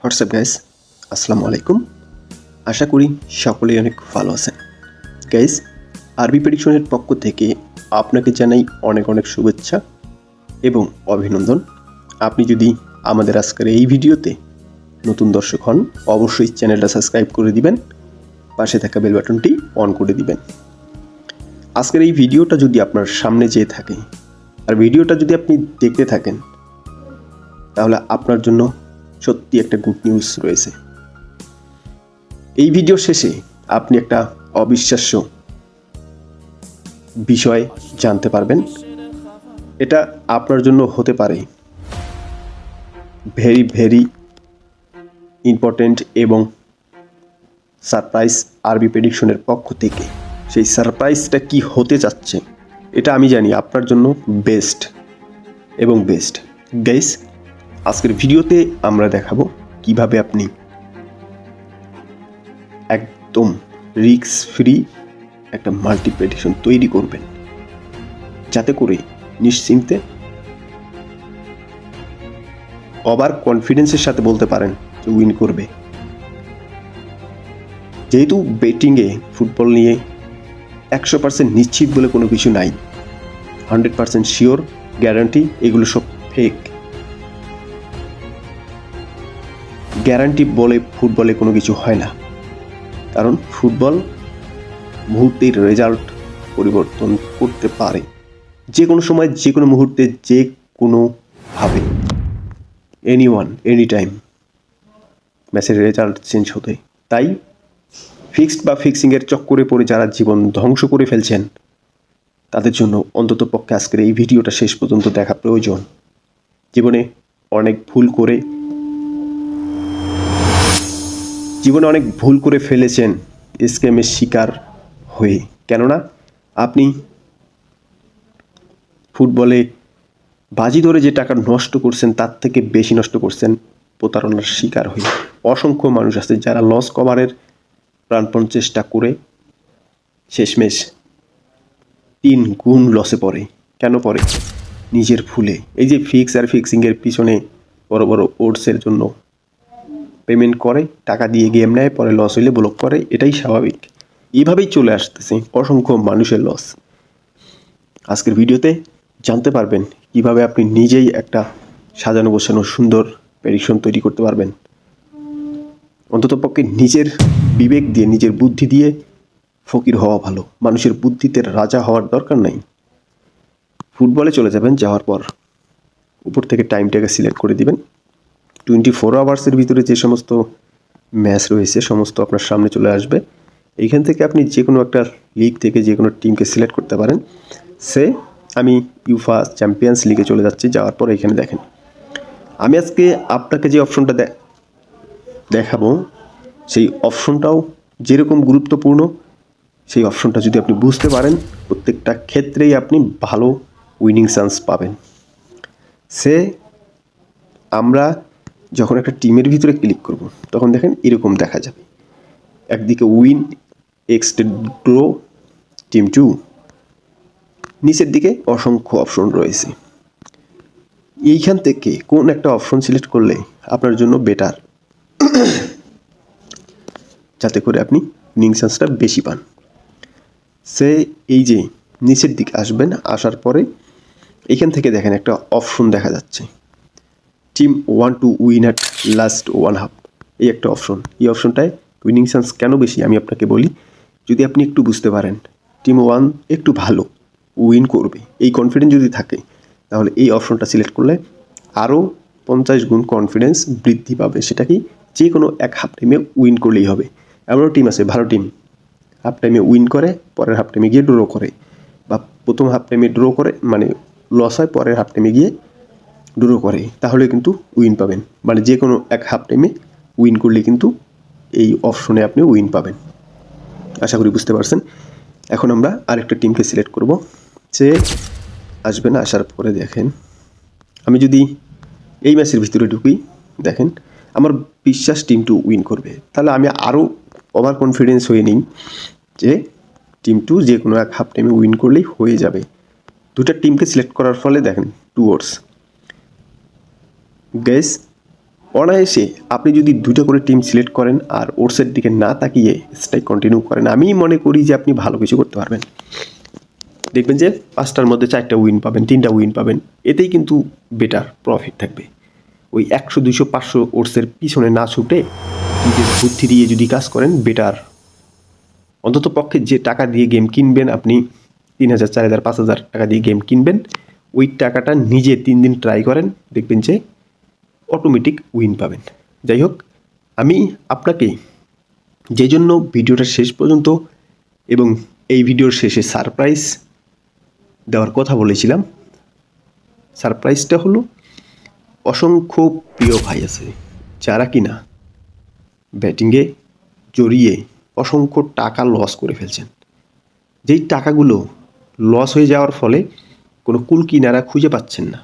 WhatsApp guys, আসসালামু আলাইকুম। আশা করি সকলেই অনেক ভালো আছেন। গাইস, আরবি প্রেডিকশনের পক্ষ থেকে আপনাকে জানাই অনেক অনেক শুভেচ্ছা এবং অভিনন্দন। আপনি যদি আমাদের আজকের এই ভিডিওতে নতুন দর্শক হন, অবশ্যই চ্যানেলটা সাবস্ক্রাইব করে দিবেন, পাশে থাকা বেল বাটনটি অন করে দিবেন। আজকের এই ভিডিওটা যদি আপনার সামনে যেয়ে থাকে আর ভিডিওটা যদি আপনি দেখতে থাকেন, তাহলে আপনার জন্য সত্যি একটা গুড নিউজ রয়েছে। এই ভিডিও শেষে আপনি একটা অবিশ্বাস্য বিষয় জানতে পারবেন। এটা আপনার জন্য হতে পারে ভেরি ভেরি ইম্পর্টেন্ট এবং সারপ্রাইজ আরবি প্রেডিকশনের পক্ষ থেকে। সেই সারপ্রাইজটা কি হতে যাচ্ছে এটা আমি জানি আপনার জন্য বেস্ট এবং বেস্ট। গাইস, আজকের ভিডিওতে আমরা দেখাবো কিভাবে আপনি একদম রিস্ক ফ্রি একটা মাল্টি প্রেডিকশন তৈরি করবেন, যাতে করে নিশ্চিন্তে ওভার কনফিডেন্সের সাথে বলতে পারেন যে উইন করবে। যেহেতু বেটিংয়ে ফুটবল নিয়ে 100% নিশ্চিত বলে কোনো কিছু নাই, 100% শিওর, গ্যারান্টি, এগুলো সব ফেক। গ্যারান্টি বলে ফুটবলে কোনো কিছু হয় না, কারণ ফুটবল মুহূর্তের রেজাল্ট পরিবর্তন করতে পারে, যে কোনো সময়, যে কোনো মুহূর্তে, যে কোনোভাবে, এনিওয়ান এনি টাইম ম্যাচের রেজাল্ট চেঞ্জ হতে। তাই ফিক্সড বা ফিক্সিংয়ের চক্করে পড়ে যারা জীবন ধ্বংস করে ফেলছেন, তাদের জন্য অন্তত পক্ষে আজকের এই ভিডিওটা শেষ পর্যন্ত দেখা প্রয়োজন। জীবনে অনেক ভুল করে ফেলেছেন স্ক্যামের শিকার হয়ে। কেননা আপনি ফুটবলে বাজি ধরে যে টাকা নষ্ট করছেন, তার থেকে বেশি নষ্ট করছেন প্রতারণার শিকার হয়ে। অসংখ্য মানুষ আছে যারা লস কভারের প্রাণপণ চেষ্টা করে শেষমেশ 3 গুণ লসে পড়ে। কেন পড়ে? নিজের ভুলে। এই যে ফিক্স আর ফিক্সিংয়ের পিছনে বড় বড় ওডসের জন্য পেমেন্ট করে, টাকা দিয়ে গেম নেয়, পরে লস হইলে ব্লক করে, এটাই স্বাভাবিক। এইভাবেই চলে আসতেছে অসংখ্য মানুষের লস। আজকের ভিডিওতে জানতে পারবেন কিভাবে আপনি নিজেই একটা সাজানো গোছানো সুন্দর প্রেডিকশন তৈরি করতে পারবেন। অন্ততপক্ষে নিজের বিবেক দিয়ে, নিজের বুদ্ধি দিয়ে ফকির হওয়া ভালো। মানুষের বুদ্ধিতে রাজা হওয়ার দরকার নাই। ফুটবলে চলে যাবেন, যাওয়ার পর উপর থেকে টাইমটাকে সিলেক্ট করে দিবেন। 24 আওয়ার্সের ভিতরে যে সমস্ত ম্যাচ রয়েছে সমস্ত আপনার সামনে চলে আসবে। এইখান থেকে আপনি যে কোনো একটা লিগ থেকে যে কোনো টিমকে সিলেক্ট করতে পারেন। আমি ইউফা চ্যাম্পিয়ন্স লিগে চলে যাচ্ছি। যাওয়ার পর এখানে দেখেন, আমি আজকে আপনাকে যে অপশনটা দেখাবো, সেই অপশনটাও যেরকম গুরুত্বপূর্ণ, সেই অপশনটা যদি আপনি বুঝতে পারেন, প্রত্যেকটা ক্ষেত্রেই আপনি ভালো উইনিং চান্স পাবেন। আমরা যখন একটা টিমের ভিতরে ক্লিক করব, তখন দেখেন এরকম দেখা যাবে। একদিকে উইন, এক্সটেড ড্র, টিম 2, নিচের দিকে অসংখ্য অপশন রয়েছে। এইখান থেকে কোন একটা অপশন সিলেক্ট করলে আপনার জন্য বেটার, যাতে করে আপনি উইনিং চান্সটা বেশি পান। এই যে নিচের দিকে আসবেন, আসার পরে এখান থেকে দেখেন একটা অপশন দেখা যাচ্ছে, team 1 to win at last 1/2। এই একটা অপশন। এই অপশনটায় উইনিং চান্স কেন বেশি আমি আপনাকে বলি। যদি আপনি একটু বুঝতে পারেন টিম 1 একটু ভালো উইন করবে, এই কনফিডেন্স যদি থাকে, তাহলে এই অপশনটা সিলেক্ট করলে আরও 50 গুণ কনফিডেন্স বৃদ্ধি পাবে। সেটা কি, যে কোনো এক হাফ টাইমে উইন করলেই হবে। এমনও টিম আছে, ভালো টিম, হাফ টাইমে উইন করে, পরের হাফ টাইমে গিয়ে ড্র করে, বা প্রথম হাফ টাইমে ড্র করে, মানে লস হয়, পরের হাফ টাইমে গিয়ে ড্র করে, তাহলে কিন্তু উইন পাবেন। মানে যে কোনো এক হাফ টাইমে উইন করলে কিন্তু এই অপশনে আপনি উইন পাবেন। আশা করি বুঝতে পারছেন। এখন আমরা আরেকটা টিমকে সিলেক্ট করব। সে আসবে না, আসার পরে দেখেন, আমি যদি এই ম্যাচের ভিতরে ঢুকি, দেখেন আমার বিশ্বাস টিম 2 উইন করবে। তাহলে আমি আরও ওভার কনফিডেন্স হয়ে নিই যে টিম 2 যে কোনো এক হাফ টাইমে উইন করলেই হয়ে যাবে। দুটা টিমকে সিলেক্ট করার ফলে দেখেন 2 ওভার্স। গাইস, অনায়াসে আপনি যদি 2টা করে টিম সিলেক্ট করেন আর ওটসের দিকে না তাকিয়ে স্ট্রাইক কন্টিনিউ করেন, আমি মনে করি যে আপনি ভালো কিছু করতে পারবেন। দেখবেন যে 5টার মধ্যে 4টা উইন পাবেন, 3টা উইন পাবেন, এতেই কিন্তু বেটার প্রফিট থাকবে। ওই 100, 200, 500 ওটসের পিছনে না ছুটে নিজের বুদ্ধি দিয়ে যদি কাজ করেন বেটার। অন্তত পক্ষে যে টাকা দিয়ে গেম কিনবেন আপনি 3000, 4000, 5000 টাকা দিয়ে গেম কিনবেন, ওই টাকাটা নিজে 3 দিন ট্রাই করেন, দেখবেন যে অটোমেটিক উইন পাবেন। যাই হোক, আমি আপনাকে যে জন্য ভিডিওটা শেষ পর্যন্ত এবং এই ভিডিওর শেষে সারপ্রাইজ দেওয়ার কথা বলেছিলাম, সারপ্রাইজটা হলো অসংখ্য প্রিয় ভাই আছে যারা কিনা ব্যাটিংয়ে জড়িয়ে অসংখ্য টাকা লস করে ফেলছেন। যেই টাকাগুলো লস হয়ে যাওয়ার ফলে কোনো কুল কিনারা খুঁজে পাচ্ছেন না,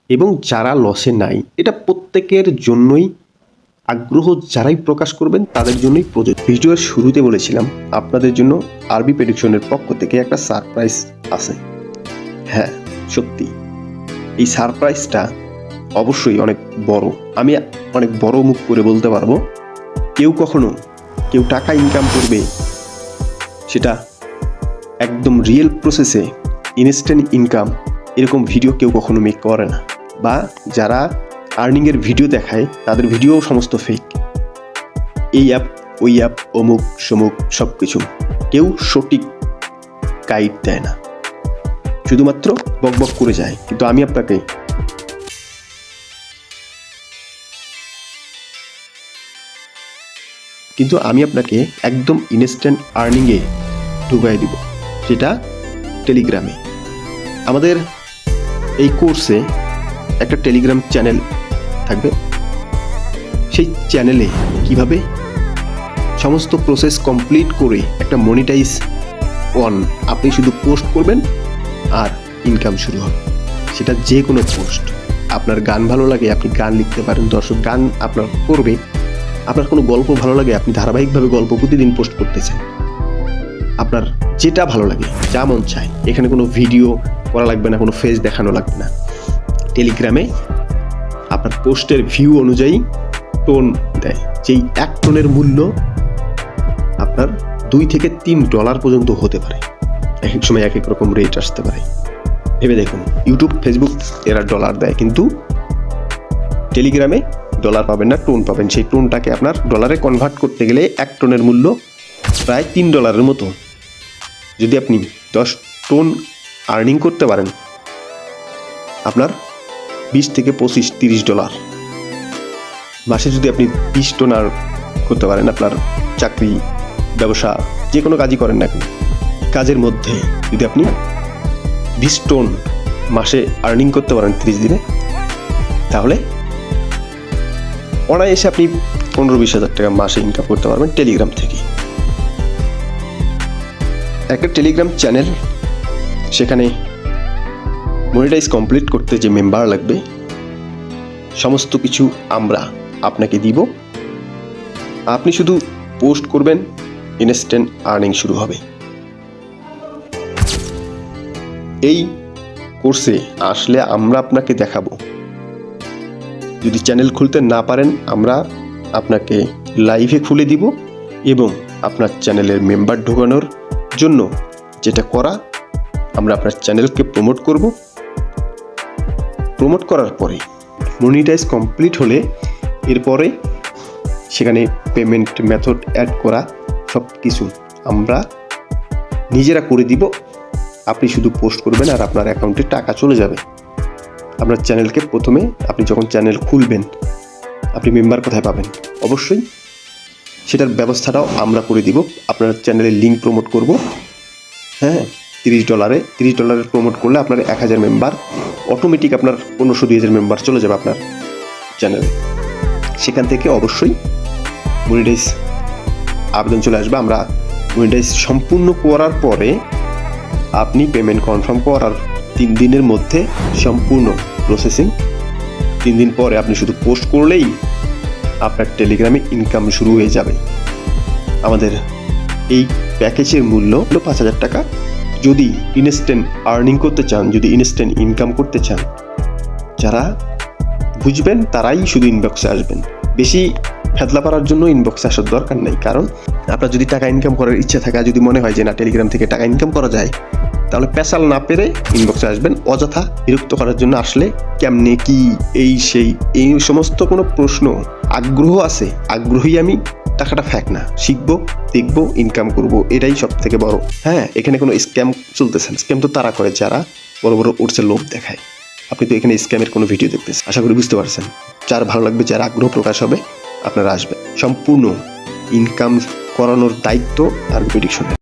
এবং যারা লসে নাই, এটা প্রত্যেকের জন্যই আগ্রহ যারাই প্রকাশ করবেন তাদের জন্যই প্রযোজ্য। ভিডিওর শুরুতে বলেছিলাম আপনাদের জন্য আরবি প্রেডিকশনের পক্ষ থেকে একটা সারপ্রাইজ আছে। হ্যাঁ, সত্যি এই সারপ্রাইজটা অবশ্যই অনেক বড়। আমি অনেক বড় মুখ করে বলতে পারবো, কেউ টাকা ইনকাম করবে সেটা একদম রিয়েল প্রসেসে ইনস্ট্যান্ট ইনকাম, এরকম ভিডিও কেউ কখনো মেক করে না। বা যারা আর্নিংয়ের ভিডিও দেখায় তাদের ভিডিও সমস্ত ফেক। এই অ্যাপ, ওই অ্যাপ, অমুক সমুক সব কিছু, কেউ সঠিক গাইড দেয় না, শুধুমাত্র বকবক করে যায়। কিন্তু আমি আপনাকে একদম ইনস্ট্যান্ট আর্নিংয়ে ঢুকাই দিব, সেটা টেলিগ্রামে। আমাদের এই কোর্সে একটা টেলিগ্রাম চ্যানেল থাকবে। সেই চ্যানেলে কিভাবে সমস্ত প্রসেস কমপ্লিট করে একটা মনিটাইজ আপনি শুধু পোস্ট করবেন আর ইনকাম শুরু হবে। সেটা যে কোনো পোস্ট। আপনার গান ভালো লাগে আপনি গান লিখতে পারেন, দর্শক গান আপনার করবে। আপনার কোনো গল্প ভালো লাগে, আপনি ধারাবাহিকভাবে গল্প প্রতিদিন পোস্ট করতেছেন। আপনার যেটা ভালো লাগে, যা মন চায়, এখানে কোনো ভিডিও করা লাগবে না, কোনো ফেস দেখানো লাগবে না। টেলিগ্রামে আপনার পোস্টের ভিউ অনুযায়ী টোন দেয়, যেই 1 টোনের মূল্য আপনার $2 থেকে $3 পর্যন্ত হতে পারে। এক এক সময় এক এক রকম রেট আসতে পারে। ভেবে দেখুন, ইউটিউব, ফেসবুক এরা ডলার দেয়, কিন্তু টেলিগ্রামে ডলার পাবেন না, টোন পাবেন। সেই টোনটাকে আপনার ডলারে কনভার্ট করতে গেলে 1 টোনের মূল্য প্রায় $3 মতো। যদি আপনি 10 টোন আর্নিং করতে পারেন, আপনার 20 থেকে 25, $30 মাসে। যদি আপনি 20 টোন আর করতে পারেন, আপনার চাকরি, ব্যবসা, যে কোনো কাজই করেন না কেন, কাজের মধ্যে যদি আপনি 20 টোন মাসে আর্নিং করতে পারেন 30 দিনে, তাহলে অনায়াসে আপনি 15-20 হাজার টাকা মাসে ইনকাম করতে পারবেন টেলিগ্রাম থেকে। একটা টেলিগ্রাম চ্যানেল, সেখানে মনিটাইজ কমপ্লিট করতে যে মেম্বার লাগবে সমস্ত কিছু আমরা আপনাকে দিব। আপনি শুধু পোস্ট করবেন, ইনস্ট্যান্ট আর্নিং শুরু হবে। এই কোর্সে আসলে আমরা আপনাকে দেখাবো। যদি চ্যানেল খুলতে না পারেন, আমরা আপনাকে লাইভে খুলে দিব এবং আপনার চ্যানেলের মেম্বার ঢোকানোর জন্য যেটা করা, আমরা আপনার চ্যানেলকে প্রমোট করব। প্রমোট করার পরে মনিটাইজ কমপ্লিট হলে এরপরে সেখানে পেমেন্ট মেথড অ্যাড করা সব কিছু আমরা নিজেরা করে দিব। আপনি শুধু পোস্ট করবেন আর আপনার অ্যাকাউন্টে টাকা চলে যাবে। আপনার চ্যানেলকে প্রথমে, আপনি যখন চ্যানেল খুলবেন, আপনি মেম্বার কোথায় পাবেন, অবশ্যই সেটার ব্যবস্থাটাও আমরা করে দিব। আপনার চ্যানেলের লিঙ্ক প্রমোট করব। হ্যাঁ, $30 প্রমোট করলে আপনার 1000 মেম্বার, অটোমেটিক আপনার 1500-2000 মেম্বার চলে যাবে আপনার চ্যানেলে। সেখান থেকে অবশ্যই মনিটাইজ আবেদন চলে আসবে। আমরা মনিটাইজ সম্পূর্ণ করার পরে আপনি পেমেন্ট কনফার্ম করার 3 দিনের মধ্যে সম্পূর্ণ প্রসেসিং। 3 দিন পরে আপনি শুধু পোস্ট করলেই আপনার টেলিগ্রামে ইনকাম শুরু হয়ে যাবে। আমাদের এই প্যাকেজের মূল্য হলো 5000 টাকা। যদি ইনস্ট্যান্ট আর্নিং করতে চান, যদি ইনস্ট্যান্ট ইনকাম করতে চান, যারা বুঝবেন তারাই শুধু ইনবক্সে আসবেন। বেশি ফেতলা পারার জন্য ইনবক্সে আসার দরকার নেই, কারণ আপনার যদি টাকা ইনকাম করার ইচ্ছা থাকে, যদি মনে হয় যে না টেলিগ্রাম থেকে টাকা ইনকাম করা যায়, তাহলে পেশাল না পেরে ইনবক্সে আসবেন। অযথা বিরক্ত করার জন্য আসলে কেমনে কি এই সেই এই সমস্ত কোনো প্রশ্ন, আগ্রহ আছে, আগ্রহী আমি, টাকাটা ফ্যাক না, শিখবো, দেখবো, ইনকাম করব, এটাই সব থেকে বড়। হ্যাঁ, এখানে কোনো স্ক্যাম চলতেছে না। স্ক্যাম তো তারা করে যারা বড় বড় উঠছে লোভ দেখায়। আপনি তো এখানে স্ক্যামের কোনো ভিডিও দেখতেছেন, আশা করি বুঝতে পারছেন। যার ভালো লাগবে, যার আগ্রহ প্রকাশ হবে, আপনারা আসবেন। সম্পূর্ণ ইনকাম করানোর দায়িত্ব আর প্রেডিকশনের।